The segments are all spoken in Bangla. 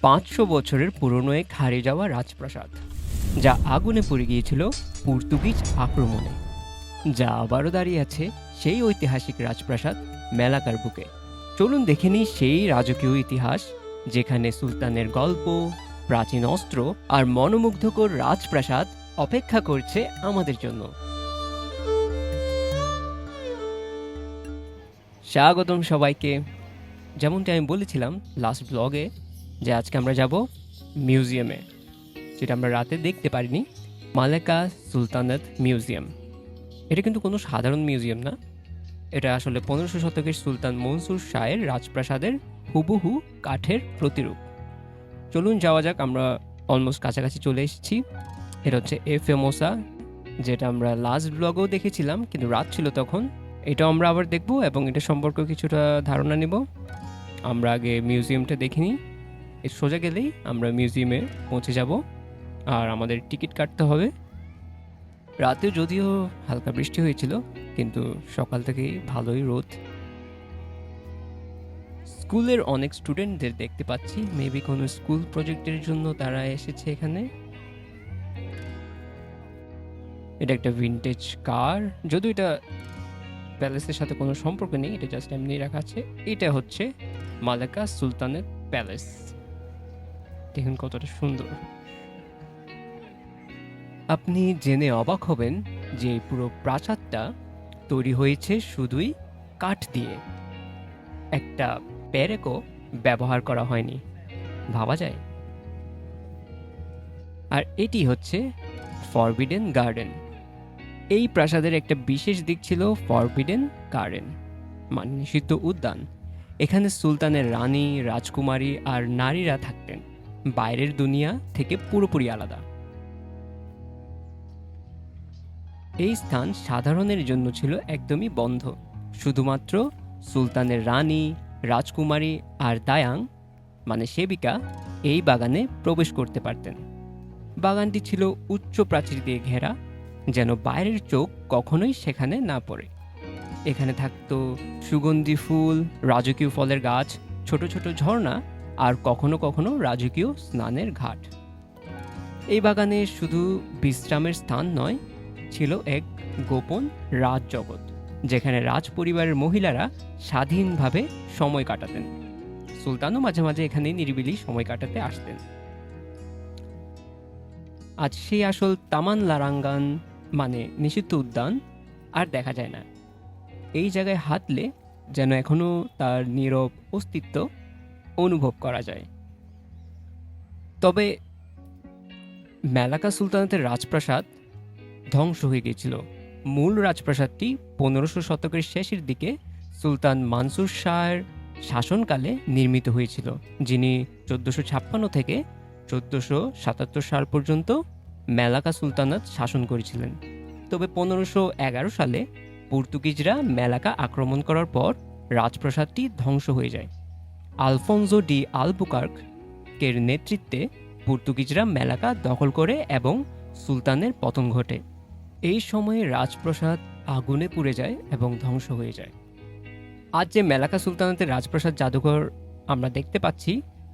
500 বছরের পুরনো এক হারিয়ে যাওয়া রাজপ্রাসাদ, যা আগুনে পুড়ে গিয়েছিল পর্তুগিজ আক্রমণে, যা আবারও দাঁড়িয়ে আছে সেই ঐতিহাসিক রাজপ্রাসাদ মেলাকার বুকে। চলুন দেখে নিই সেই রাজকীয় ইতিহাস, যেখানে সুলতানের গল্প, প্রাচীন অস্ত্র আর মনোমুগ্ধকর রাজপ্রাসাদ অপেক্ষা করছে আমাদের জন্য। স্বাগতম সবাইকে। যেমনটি আমি বলেছিলাম লাস্ট ব্লগে, যে আজকে আমরা যাব মিউজিয়ামে, যেটা আমরা রাতে দেখতে পারিনি, মালেকা সুলতানাত মিউজিয়াম। এটা কিন্তু কোনো সাধারণ মিউজিয়াম না, এটা আসলে 1500 শতকের সুলতান মনসুর শাহের রাজপ্রাসাদের হুবহু কাঠের প্রতিরূপ। চলুন যাওয়া যাক, আমরা অলমোস্ট কাছাকাছি চলে এসেছি। এটা হচ্ছে ফেমোসা, যেটা আমরা লাস্ট ব্লগেও দেখেছিলাম, কিন্তু রাত ছিল তখন। এটাও আমরা আবার দেখব এবং এটা সম্পর্কে কিছুটা ধারণা নেব। আমরা আগে মিউজিয়ামটা দেখিনি, সোজা গেলেই আমরা মিউজিয়ামে পৌঁছে যাব, আর আমাদের টিকিট কাটতে হবে। রাতে যদিও হালকা বৃষ্টি হয়েছিল, কিন্তু সকাল থেকেই ভালোই রোদ। স্কুলের অনেক স্টুডেন্টদের দেখতে পাচ্ছি, মেবি কোনো স্কুল প্রজেক্টের জন্য তারা এসেছে এখানে। এটা একটা ভিনটেজ কার, যদিও এটা প্যালেসের সাথে কোনো সম্পর্ক নেই, এটা জাস্ট এমনি রাখা আছে। এটা হচ্ছে মালেকা সুলতানের প্যালেস, দেখুন কতটা সুন্দর। আপনি জেনে অবাক হবেন যে পুরো প্রাসাদটা তৈরি হয়েছে শুধুই কাঠ দিয়ে, একটা পেরেকও ব্যবহার করা হয়নি, ভাবা যায়। আর এটি হচ্ছে ফরবিডেন গার্ডেন। এই প্রাসাদের একটা বিশেষ দিক ছিল ফরবিডেন গার্ডেন, মানে নিষিদ্ধ উদ্যান। এখানে সুলতানের রানী, রাজকুমারী আর নারীরা থাকতেন, বাইরের দুনিয়া থেকে পুরোপুরি আলাদা। এই স্থান সাধারণের জন্য ছিল একদমই বন্ধ, শুধুমাত্র সুলতানের রানী, রাজকুমারী আর দায়াং মানে সেবিকা এই বাগানে প্রবেশ করতে পারতেন। বাগানটি ছিল উচ্চ প্রাচীর দিয়ে ঘেরা, যেন বাইরের চোখ কখনোই সেখানে না পড়ে। এখানে থাকতো সুগন্ধি ফুল, রাজকীয় ফলের গাছ, ছোট ছোট ঝর্ণা আর কখনো কখনো রাজকীয় স্নানের ঘাট। এই বাগানে শুধু বিশ্রামের স্থান নয়, ছিল এক গোপন রাজজগৎ, যেখানে রাজ পরিবারের মহিলারা স্বাধীনভাবে সময় কাটাতেন। সুলতানও মাঝে মাঝে এখানে নিরিবিলি সময় কাটাতে আসতেন। আজ সেই আসল তামান লারাঙ্গান মানে নিষিদ্ধ উদ্যান আর দেখা যায় না। এই জায়গায় হাঁটলে যেন এখনো তার নীরব অস্তিত্ব অনুভব করা যায়। তবে মেলাকা সুলতানাতের রাজপ্রাসাদ ধ্বংস হয়ে গিয়েছিল। মূল রাজপ্রাসাদটি 1500 শতকের শেষের দিকে সুলতান মানসুর শাহের শাসনকালে নির্মিত হয়েছিল, যিনি 1456 থেকে 1477 সাল পর্যন্ত মেলাকা সুলতানাত শাসন করেছিলেন। তবে 1511 সালে পর্তুগিজরা মেলাকা আক্রমণ করার পর রাজপ্রাসাদটি ধ্বংস হয়ে যায়। আলফোনজো ডি আলবুকার্কের নেতৃত্বে পর্তুগিজরা মেলাকা দখল করে এবং সুলতানের পতন ঘটে। এই সময়ে রাজপ্রাসাদ আগুনে পুড়ে যায় এবং ধ্বংস হয়ে যায়। আজ যে মেলাকা সুলতানাতের রাজপ্রাসাদ জাদুঘর আমরা দেখতে পাচ্ছি,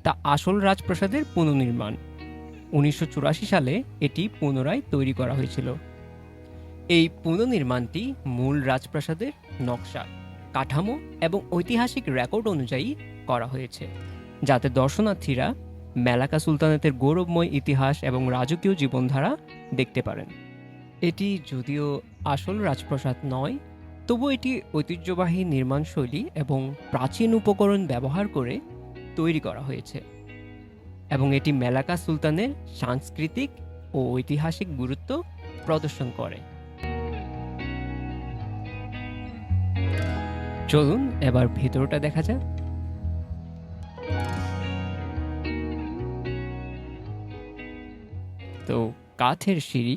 তা আসল রাজপ্রাসাদের পুনর্নির্মাণ। 1984 সালে এটি পুনরায় তৈরি করা হয়েছিল। এই পুনর্নির্মাণটি মূল রাজপ্রাসাদের নকশা, কাঠামো এবং ঐতিহাসিক রেকর্ড অনুযায়ী করা হয়েছে, যাতে দর্শনার্থীরা মেলাকা সুলতানাতের গৌরবময় ইতিহাস এবং রাজকীয় জীবনধারা দেখতে পারেন। এটি যদিও আসল রাজপ্রাসাদ নয়, তবু এটি ঐতিহ্যবাহী নির্মাণশৈলী এবং প্রাচীন উপকরণ ব্যবহার করে তৈরি করা হয়েছে, এবং এটি মেলাকা সুলতানের সাংস্কৃতিক ও ঐতিহাসিক গুরুত্ব প্রদর্শন করে। চলুন এবার ভেতরটা দেখা যাক। তো কাঠের সিঁড়ি,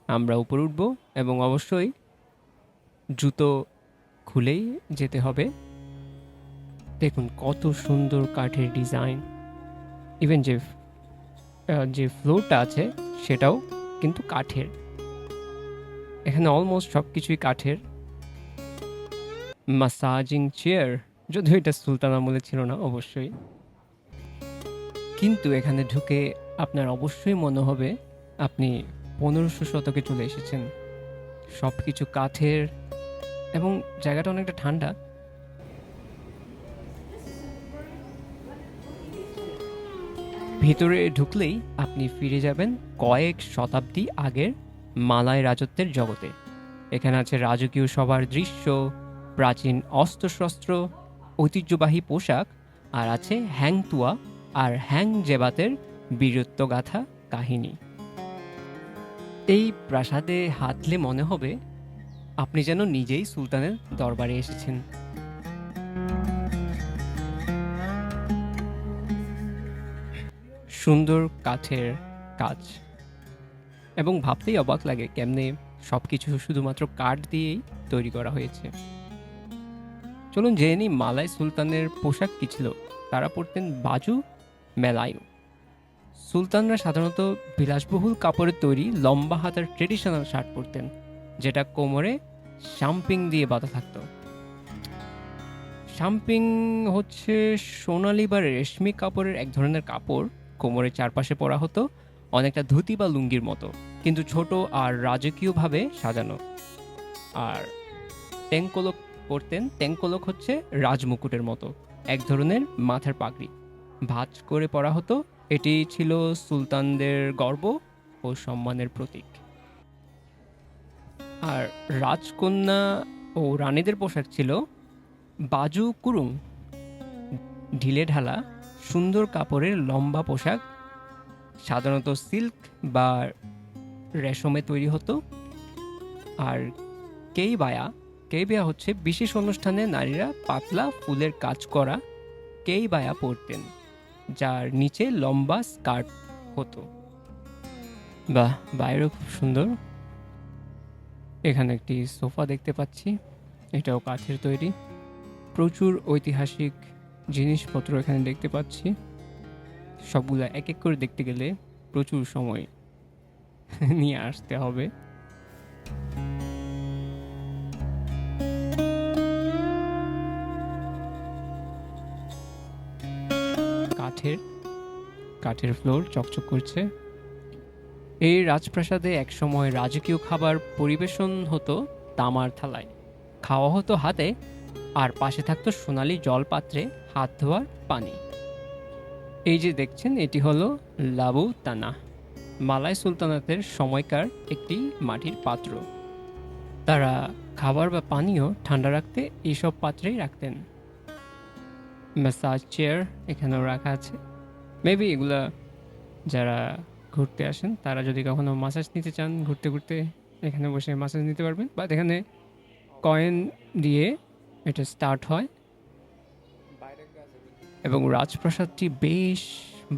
আমরা উপরে উঠব এবং অবশ্যই জুতো খুলেই যেতে হবে। দেখুন কত সুন্দর কাঠের ডিজাইন, ইভেন যে ফ্লোরটা আছে সেটাও কিন্তু কাঠের। এখানে অলমোস্ট সব কিছুই কাঠের। মাসাজিং চেয়ার, যদিও এটা সুলতান আমলে ছিল না অবশ্যই। কিন্তু এখানে ঢুকে আপনার অবশ্যই মনে হবে আপনি 1500 শতকে চলে এসেছেন। সব কিছু কাঠের এবং জায়গাটা অনেকটা ঠান্ডা। ভিতরে ঢুকলেই আপনি ফিরে যাবেন কয়েক শতাব্দী আগের মালয় রাজত্বের জগতে। এখানে আছে রাজকীয় সভার দৃশ্য, প্রাচীন অস্ত্রশস্ত্র, ঐতিহ্যবাহী পোশাক, আর আছে হ্যাংতুয়া আর হ্যাং জেবাতের বীরত্বগাথা কাহিনী। এই প্রাসাদে হাঁটলে মনে হবে আপনি যেন নিজেই সুলতানের দরবারে এসেছেন। সুন্দর কাঠের কাজ, এবং ভাবতেই অবাক লাগে কেমনে সবকিছু শুধুমাত্র কাঠ দিয়েই তৈরি করা হয়েছে। চলুন জেনে নিই মালাই সুলতানের পোশাক কি ছিল। তারা পরতেন বাজু মেলায়ু। সুলতানরা সাধারণত বিলাসবহুল কাপড়ের তৈরি লম্বা হাতার ট্রেডিশনাল শার্ট পরতেন, যেটা কোমরে শাম্পিং দিয়ে বাঁধা থাকতো। শাম্পিং হচ্ছে সোনালি বা রেশমি কাপড়ের এক ধরনের কাপড়, কোমরের চারপাশে পরা হতো, অনেকটা ধুতি বা লুঙ্গির মতো, কিন্তু ছোট আর রাজকীয়ভাবে সাজানো। আর টেঙ্কোলক পরতেন। টেঙ্কোলক হচ্ছে রাজমুকুটের মতো এক ধরনের মাথার পাগড়ি, ভাঁজ করে পরা হতো। এটি ছিল সুলতানদের গর্ব ও সম্মানের প্রতীক। আর রাজকন্যা ও রানীদের পোশাক ছিল বাজু কুরুং, ঢিলে ঢালা সুন্দর কাপড়ের লম্বা পোশাক, সাধারণত সিল্ক বা রেশমে তৈরি হতো। আর কেইবায়া হচ্ছে বিশেষ অনুষ্ঠানে নারীরা পাতলা ফুলের কাজ করা কেইবায়া পরতেন, যার নিচে লম্বা স্কার্ট হতো। বাহ, বাইরেও খুব সুন্দর। এখানে একটি সোফা দেখতে পাচ্ছি, এটাও কাঠের তৈরি। প্রচুর ঐতিহাসিক জিনিসপত্র এখানে দেখতে পাচ্ছি। সবগুলা এক এক করে দেখতে গেলে প্রচুর সময় নিয়ে আসতে হবে। কাঠের ফ্লোর চকচক করছে। এই রাজপ্রাসাদে একসময় রাজকীয় খাবার পরিবেশন হতো তামার থালায়, খাওয়া হতো হাতে, আর পাশে থাকতো সোনালি জলপাত্রে হাত ধোয়ার পানি। এই যে দেখছেন, এটি হলো লাবু তানা, মালাই সুলতানাতের সময়কার একটি মাটির পাত্র। তারা খাবার বা পানীয় ঠান্ডা রাখতে এইসব পাত্রেই রাখতেন। ম্যাসাজ চেয়ার এখানেও রাখা আছে। মেবি এগুলা যারা ঘুরতে আসেন তারা যদি কখনো মাসাজ নিতে চান, ঘুরতে ঘুরতে এখানে বসে মাসাজ নিতে পারবেন। বা এখানে কয়েন দিয়ে এটা স্টার্ট হয়। এবং রাজপ্রাসাদটি বেশ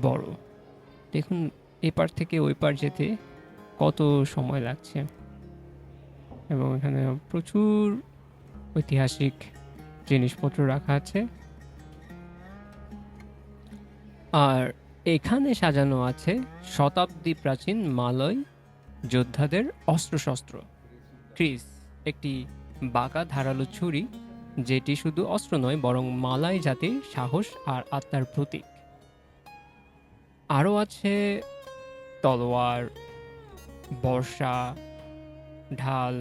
বড়। দেখুন, এপার থেকে ওই পার যেতে কত সময় লাগছে। এবং এখানে প্রচুর ঐতিহাসিক জিনিসপত্র রাখা আছে। আর এখানে সাজানো আছে শতাব্দী প্রাচীন মালয় যোদ্ধাদের অস্ত্রশস্ত্র। ক্রিস, একটি বাঁকা ধারালো ছুরি, যেটি শুধু অস্ত্র নয় বরং মালয় জাতির সাহস আর আত্মার প্রতীক। আরও আছে তলোয়ার, বর্ষা, ঢাল,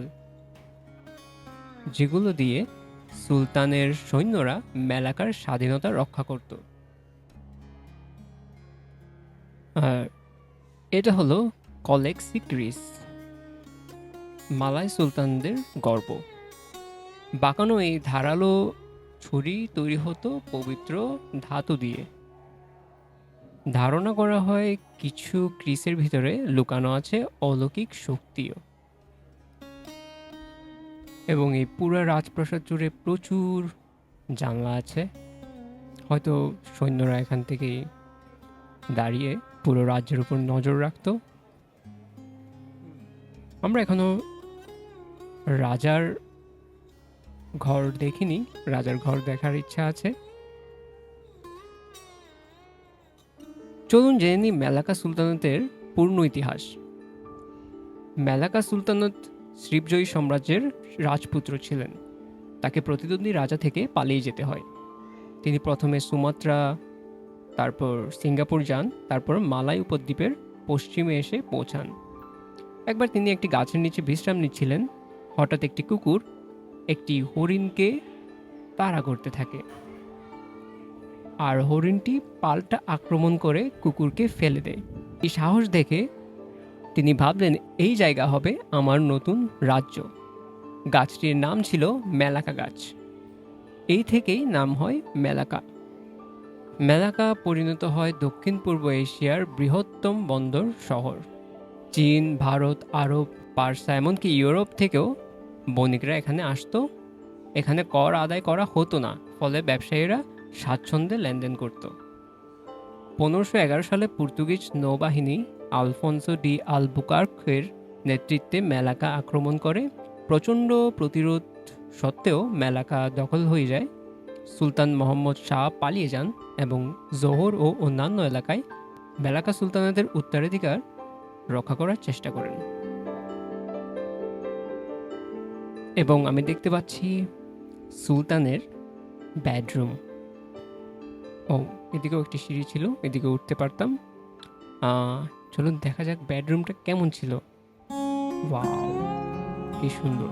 যেগুলো দিয়ে সুলতানের সৈন্যরা মেলাকার স্বাধীনতা রক্ষা করত। আর এটা হলো কলেক্সি ক্রিস, মালয় সুলতানদের গর্ব। বাঁকানো এই ধারালো ছুরি তৈরি হতো পবিত্র ধাতু দিয়ে। ধারণা করা হয় কিছু ক্রিসের ভিতরে লুকানো আছে অলৌকিক শক্তিও। এবং এই পুরো রাজপ্রাসাদ জুড়ে প্রচুর জানলা আছে। হয়তো সৈন্যরা এখান থেকেই দাঁড়িয়ে পুরো রাজ্যের উপর নজর রাখত। আমরা এখনো রাজার ঘর দেখিনি, রাজার ঘর দেখার ইচ্ছা আছে। চলুন জেনে নিই মেলাকা সুলতানাতের পূর্ণ ইতিহাস। মেলাকা সুলতানাত শ্রীপজয়ী সাম্রাজ্যের রাজপুত্র ছিলেন। তাকে প্রতিদ্বন্দ্বী রাজা থেকে পালিয়ে যেতে হয়। তিনি প্রথমে সুমাত্রা, তারপর সিঙ্গাপুর যান, তারপর মালাই উপদ্বীপের পশ্চিমে এসে পৌঁছান। একবার তিনি একটি গাছের নিচে বিশ্রাম নিচ্ছিলেন, হঠাৎ একটি কুকুর একটি হরিণকে তাড়া করতে থাকে, আর হরিণটি পাল্টা আক্রমণ করে কুকুরকে ফেলে দেয়। এই সাহস দেখে তিনি ভাবলেন এই জায়গা হবে আমার নতুন রাজ্য। গাছটির নাম ছিল মেলাকা গাছ। এই থেকেই নাম হয় মেলাকা। মেলাকা পরিণত হয় দক্ষিণ পূর্ব এশিয়ার বৃহত্তম বন্দর শহর। চীন, ভারত, আরব, পার্সা, এমনকি ইউরোপ থেকেও বণিকরা এখানে আসতো। এখানে কর আদায় করা হতো না, ফলে ব্যবসায়ীরা স্বাচ্ছন্দ্যে লেনদেন করত। 1511 সালে পর্তুগিজ নৌবাহিনী আলফোনসো ডি আলবুকার্কের নেতৃত্বে মেলাকা আক্রমণ করে। প্রচণ্ড প্রতিরোধ সত্ত্বেও মেলাকা দখল হয়ে যায়। সুলতান মোহাম্মদ শাহ পালিয়ে যান এবং জোহর ও অন্যান্য এলাকায় মেলাকা সুলতানাতের উত্তরাধিকার রক্ষা করার চেষ্টা করেন। এবং আমি দেখতে পাচ্ছি সুলতানের বেডরুম। ও, এদিকেও একটি সিঁড়ি ছিল, এদিকে উঠতে পারতাম। চলুন দেখা যাক বেডরুমটা কেমন ছিল। ওয়াও, কি সুন্দর।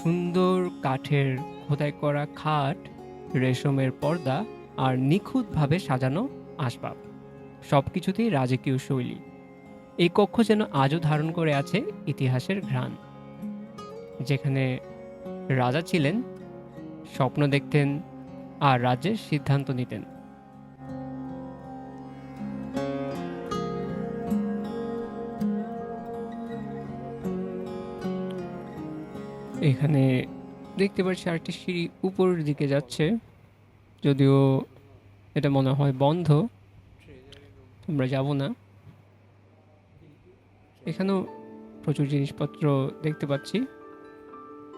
সুন্দর কাঠের খোদাই করা খাট, রেশমের পর্দা আর নিখুঁতভাবে সাজানো আসবাব, সবকিছুতেই রাজকীয় শৈলী। এই কক্ষ যেন আজও ধারণ করে আছে ইতিহাসের ঘ্রাণ। যেখানে রাজা ছিলেন, স্বপ্ন দেখতেন আর রাজ্যের সিদ্ধান্ত নিতেন। এখানে দেখতে পাচ্ছি আরেকটি সিঁড়ি উপরের দিকে যাচ্ছে, যদিও এটা মনে হয় বন্ধ, আমরা যাব না। এখানেও প্রচুর জিনিসপত্র দেখতে পাচ্ছি,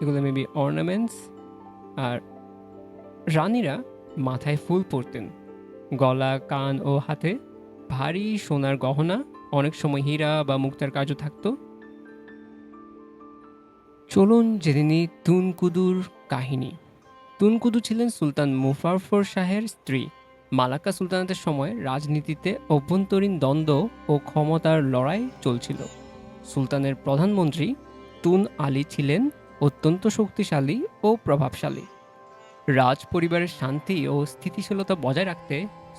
এগুলো মেবি অর্নামেন্টস। আর রানীরা মাথায় ফুল পরতেন, গলা, কান ও হাতে ভারী সোনার গহনা, অনেক সময় হীরা বা মুক্তার কাজও থাকতো। চলুন জেনে নিই তুনকুদুর কাহিনী। তুনকুদু ছিলেন সুলতান মুজাফফর শাহের স্ত্রী। মালাক্কা সুলতানাতের সময় রাজনীতিতে অভ্যন্তরীণ দ্বন্দ্ব ও ক্ষমতার লড়াই চলছিল। সুলতানের প্রধানমন্ত্রী তুন আলী ছিলেন অত্যন্ত শক্তিশালী ও প্রভাবশালী। রাজ পরিবারের শান্তি ও স্থিতিশীলতা বজায় রাখতে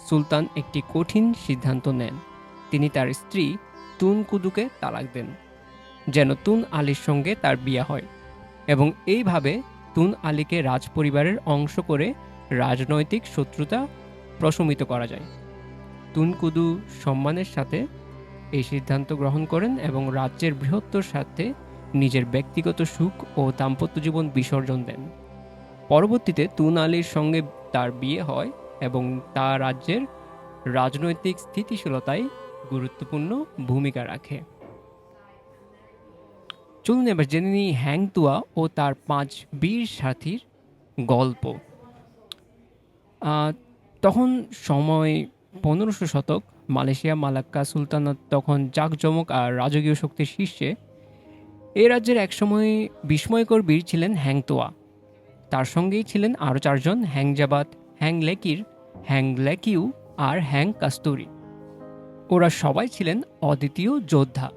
সুলতান একটি কঠিন সিদ্ধান্ত নেন। তিনি তার স্ত্রী তুনকুদুকে তালাক দেন, যেন তুন আলীর সঙ্গে তার বিয়ে হয়, এবং এইভাবে তুন আলীকে রাজ পরিবারের অংশ করে রাজনৈতিক শত্রুতা প্রশমিত করা যায়। তুনকুদু সম্মানের সাথে এই সিদ্ধান্ত গ্রহণ করেন এবং রাজ্যের বৃহত্তর স্বার্থে নিজের ব্যক্তিগত সুখ ও দাম্পত্য জীবন বিসর্জন দেন। পরবর্তীতে তুন আলীর সঙ্গে তার বিয়ে হয় এবং তা রাজ্যের রাজনৈতিক স্থিতিশীলতায় গুরুত্বপূর্ণ ভূমিকা রাখে। চলুন এবার জেনে নিই হ্যাংতুয়া ও তার 5 বীর সাথীর গল্প। তখন সময় 1500 শতক। মালয়েশিয়া মালাক্কা সুলতানাত তখন জাঁকজমক আর রাজকীয় শক্তির শীর্ষে। এই রাজ্যের একসময় বিস্ময়কর বীর ছিলেন হ্যাংতুয়া। তার সঙ্গেই ছিলেন আরও 4 জন, হ্যাংজাবাত, হ্যাং লেকির, হ্যাং লেকিউ আর হ্যাং কাস্তুরি। ওরা সবাই ছিলেন অদ্বিতীয় যোদ্ধা,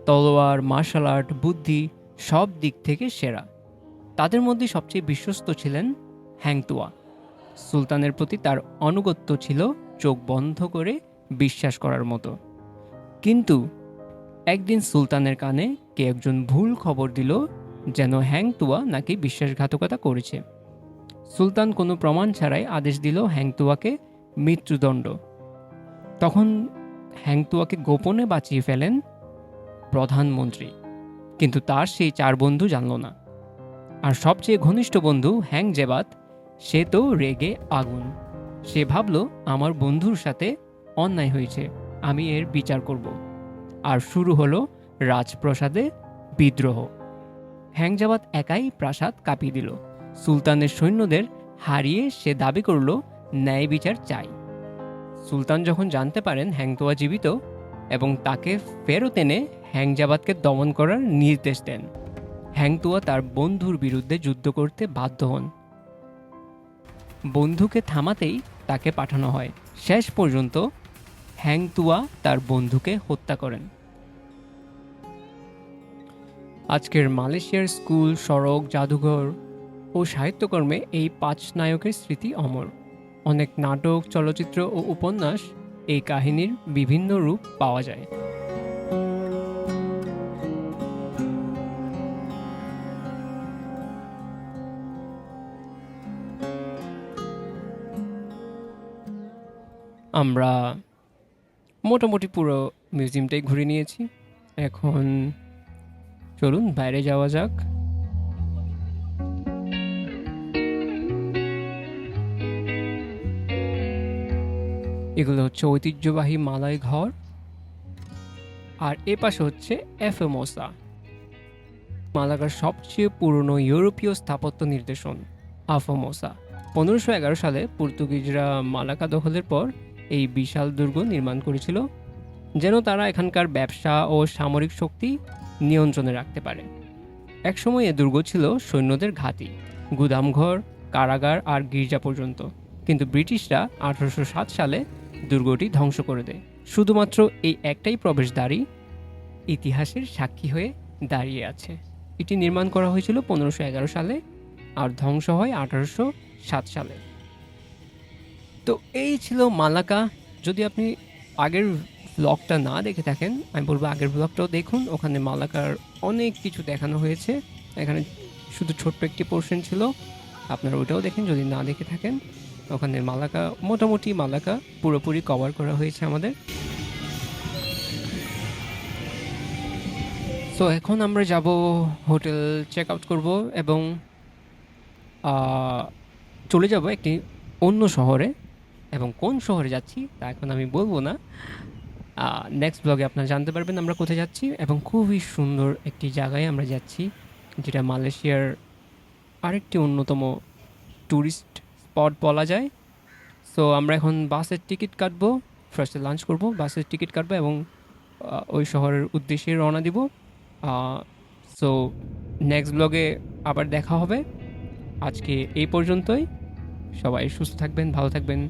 তলোয়ার, মার্শাল আর্ট, বুদ্ধি সব দিক থেকে সেরা। তাদের মধ্যে সবচেয়ে বিশ্বস্ত ছিলেন হ্যাংতুয়া। সুলতানের প্রতি তার আনুগত্য ছিল চোখ বন্ধ করে বিশ্বাস করার মতো। কিন্তু একদিন সুলতানের কানে কে একজন ভুল খবর দিল, যেন হ্যাংতুয়া নাকি বিশ্বাসঘাতকতা করেছে। সুলতান কোনো প্রমাণ ছাড়াই আদেশ দিল হ্যাংতুয়াকে মৃত্যুদণ্ড। তখন হ্যাংতুয়াকে গোপনে বাঁচিয়ে ফেলেন প্রধানমন্ত্রী, কিন্তু তার সেই 4 বন্ধু জানল না। আর সবচেয়ে ঘনিষ্ঠ বন্ধু হ্যাংজেবাত, সে তো রেগে আগুন। সে ভাবল আমার বন্ধুর সাথে অন্যায় হয়েছে, আমি এর বিচার করব। আর শুরু হলো রাজপ্রাসাদে বিদ্রোহ। হ্যাংজাবাত একাই প্রাসাদ কাঁপিয়ে দিল। সুলতানের সৈন্যদের হারিয়ে সে দাবি করল ন্যায় বিচার চাই। সুলতান যখন জানতে পারেন হ্যাংতুয়া জীবিত এবং তাকে ফেরত এনে হ্যাংজাবাদকে দমন করার নির্দেশ দেন। হ্যাংতুয়া তার বন্ধুর বিরুদ্ধে যুদ্ধ করতে বাধ্য হন। বন্ধুকে থামাতেই তাকে পাঠানো হয়। শেষ পর্যন্ত হ্যাংতুয়া তার বন্ধুকে হত্যা করেন। আজকের মালয়েশিয়ার স্কুল, সড়ক, জাদুঘর ও সাহিত্যকর্মে এই 5 নায়কের স্মৃতি অমর। অনেক নাটক, চলচ্চিত্র ও উপন্যাস এই কাহিনীর বিভিন্ন রূপ পাওয়া যায়। আমরা মোটামুটি পুরো মিউজিয়ামটাই ঘুরে নিয়েছি। এখন চলুন বাইরে যাওয়া যাক। এগুলো হচ্ছে ঐতিহ্যবাহী মালয় ঘর, আর এ পাশে হচ্ছে এফেমোসা, মালাগার সবচেয়ে পুরনো ইউরোপীয় স্থাপত্য নিদর্শন আফোমোসা। 1511 সালে পর্তুগিজরা মালাকা দখলের পর এই বিশাল দুর্গ নির্মাণ করেছিল, যেন তারা এখানকার ব্যবসা ও সামরিক শক্তি নিয়ন্ত্রণে রাখতে পারে। একসময় এ দুর্গ ছিল সৈন্যদের ঘাঁটি, গুদামঘর, কারাগার আর গির্জা পর্যন্ত। কিন্তু ব্রিটিশরা 1807 সালে দুর্গটি ধ্বংস করে দেয়। শুধুমাত্র এই একটাই প্রবেশদ্বারই ইতিহাসের সাক্ষী হয়ে দাঁড়িয়ে আছে। এটি নির্মাণ করা হয়েছিল 1511 সালে আর ধ্বংস হয় 1807 সালে। তো এই ছিল মালাকা। যদি আপনি আগের ব্লগটা না দেখে থাকেন, আমি বলবো আগের ব্লগটাও দেখুন, ওখানে মালাকার অনেক কিছু দেখানো হয়েছে। এখানে শুধু ছোট্ট একটি পোর্শন ছিল, আপনারা ওটাও দেখেন যদি না দেখে থাকেন। ওখানে মালাকা, মোটামুটি মালাকা পুরোপুরি কভার করা হয়েছে আমাদের। সো এখন আমরা যাব, হোটেল চেক আউট করবো এবং চলে যাব একটি অন্য শহরে। এবং কোন শহরে যাচ্ছি তা এখন আমি বলবো না, নেক্সট ব্লগে আপনারা জানতে পারবেন আমরা কোথায় যাচ্ছি। এবং খুবই সুন্দর একটি জায়গায় আমরা যাচ্ছি, যেটা মালয়েশিয়ার আরেকটি অন্যতম ট্যুরিস্ট স্পট বলা যায়। সো আমরা এখন বাসের টিকিট কাটবো, ফার্স্টে লাঞ্চ করব, বাসের টিকিট কাটবো এবং ওই শহরের উদ্দেশ্যে রওনা দিব। সো নেক্সট ব্লগে আবার দেখা হবে। আজকে এই পর্যন্তই। সবাই সুস্থ থাকবেন, ভালো থাকবেন।